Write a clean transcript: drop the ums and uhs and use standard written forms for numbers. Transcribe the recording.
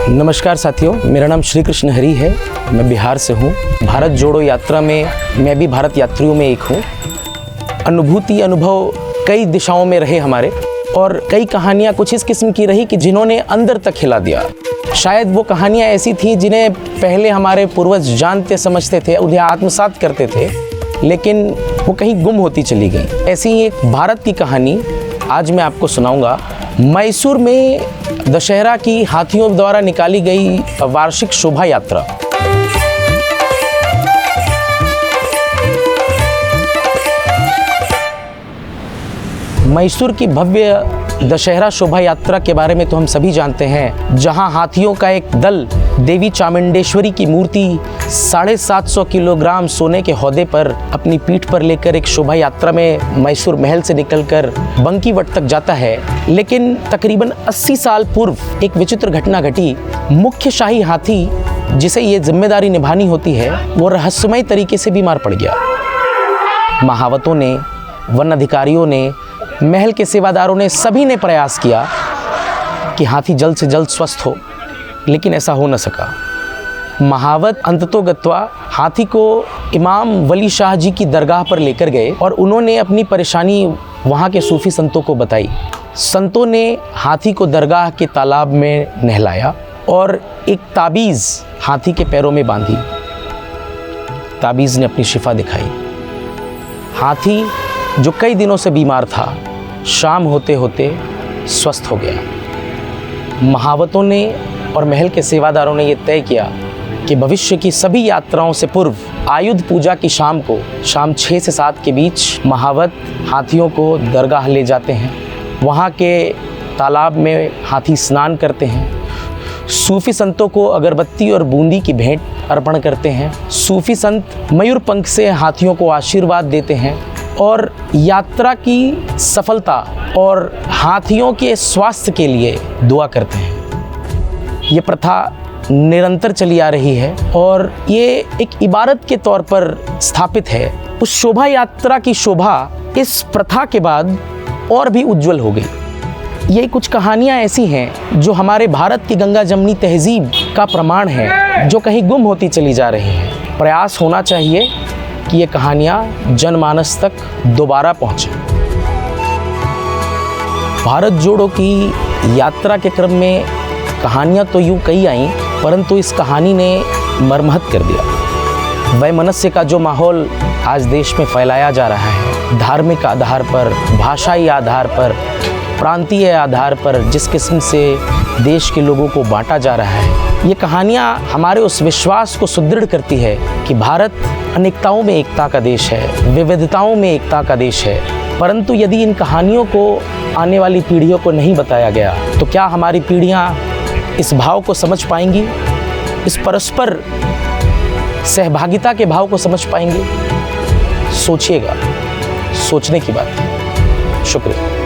नमस्कार साथियों, मेरा नाम श्री कृष्ण हरी है। मैं बिहार से हूँ। भारत जोड़ो यात्रा में मैं भी भारत यात्रियों में एक हूँ। अनुभव कई दिशाओं में रहे हमारे, और कई कहानियाँ कुछ इस किस्म की रही कि जिन्होंने अंदर तक हिला दिया। शायद वो कहानियाँ ऐसी थी जिन्हें पहले हमारे पूर्वज जानते समझते थे, उन्हें आत्मसात करते थे, लेकिन वो कहीं गुम होती चली गई। ऐसी ही एक भारत की कहानी आज मैं आपको सुनाऊंगा। मैसूर में दशहरा की हाथियों द्वारा निकाली गई वार्षिक शोभा यात्रा। मैसूर की भव्य दशहरा शोभा यात्रा के बारे में तो हम सभी जानते हैं, जहां हाथियों का एक दल देवी चामुंडेश्वरी की मूर्ति 750 किलोग्राम सोने के हौदे पर अपनी पीठ पर लेकर एक शोभा यात्रा में मैसूर महल से निकलकर बंकीवट तक जाता है। लेकिन तकरीबन 80 साल पूर्व एक विचित्र घटना घटी। मुख्य शाही हाथी, जिसे ये जिम्मेदारी निभानी होती है, वो रहस्यमय तरीके से बीमार पड़ गया। महावतों ने, वन अधिकारियों ने, महल के सेवादारों ने, सभी ने प्रयास किया कि हाथी जल्द से जल्द स्वस्थ हो, लेकिन ऐसा हो न सका। महावत अंततोगत्वा हाथी को इमाम वली शाह जी की दरगाह पर लेकर गए और उन्होंने अपनी परेशानी वहाँ के सूफी संतों को बताई। संतों ने हाथी को दरगाह के तालाब में नहलाया और एक ताबीज़ हाथी के पैरों में बांधी। ताबीज़ ने अपनी शिफा दिखाई। हाथी जो कई दिनों से बीमार था, शाम होते होते स्वस्थ हो गया। महावतों ने और महल के सेवादारों ने यह तय किया कि भविष्य की सभी यात्राओं से पूर्व आयुध पूजा की शाम को, शाम 6 से 7 के बीच महावत हाथियों को दरगाह ले जाते हैं। वहाँ के तालाब में हाथी स्नान करते हैं। सूफी संतों को अगरबत्ती और बूंदी की भेंट अर्पण करते हैं। सूफी संत मयूर पंख से हाथियों को आशीर्वाद देते हैं और यात्रा की सफलता और हाथियों के स्वास्थ्य के लिए दुआ करते हैं। ये प्रथा निरंतर चली आ रही है और ये एक इबादत के तौर पर स्थापित है। उस शोभा यात्रा की शोभा इस प्रथा के बाद और भी उज्जवल हो गई। ये कुछ कहानियाँ ऐसी हैं जो हमारे भारत की गंगा जमनी तहजीब का प्रमाण है, जो कहीं गुम होती चली जा रही हैं। प्रयास होना चाहिए कि ये कहानियाँ जनमानस तक दोबारा पहुँचें। भारत जोड़ो की यात्रा के क्रम में कहानियाँ तो यूँ कई आईं, परंतु इस कहानी ने मरम्मत कर दिया। वैमनस्य का जो माहौल आज देश में फैलाया जा रहा है, धार्मिक आधार पर, भाषाई आधार पर, प्रांतीय आधार पर जिस किस्म से देश के लोगों को बांटा जा रहा है, ये कहानियाँ हमारे उस विश्वास को सुदृढ़ करती है कि भारत अनेकताओं में एकता का देश है, विविधताओं में एकता का देश है। परंतु यदि इन कहानियों को आने वाली पीढ़ियों को नहीं बताया गया, तो क्या हमारी पीढ़ियाँ इस भाव को समझ पाएंगी, इस परस्पर सहभागिता के भाव को समझ पाएंगी? सोचिएगा, सोचने की बात है। शुक्रिया।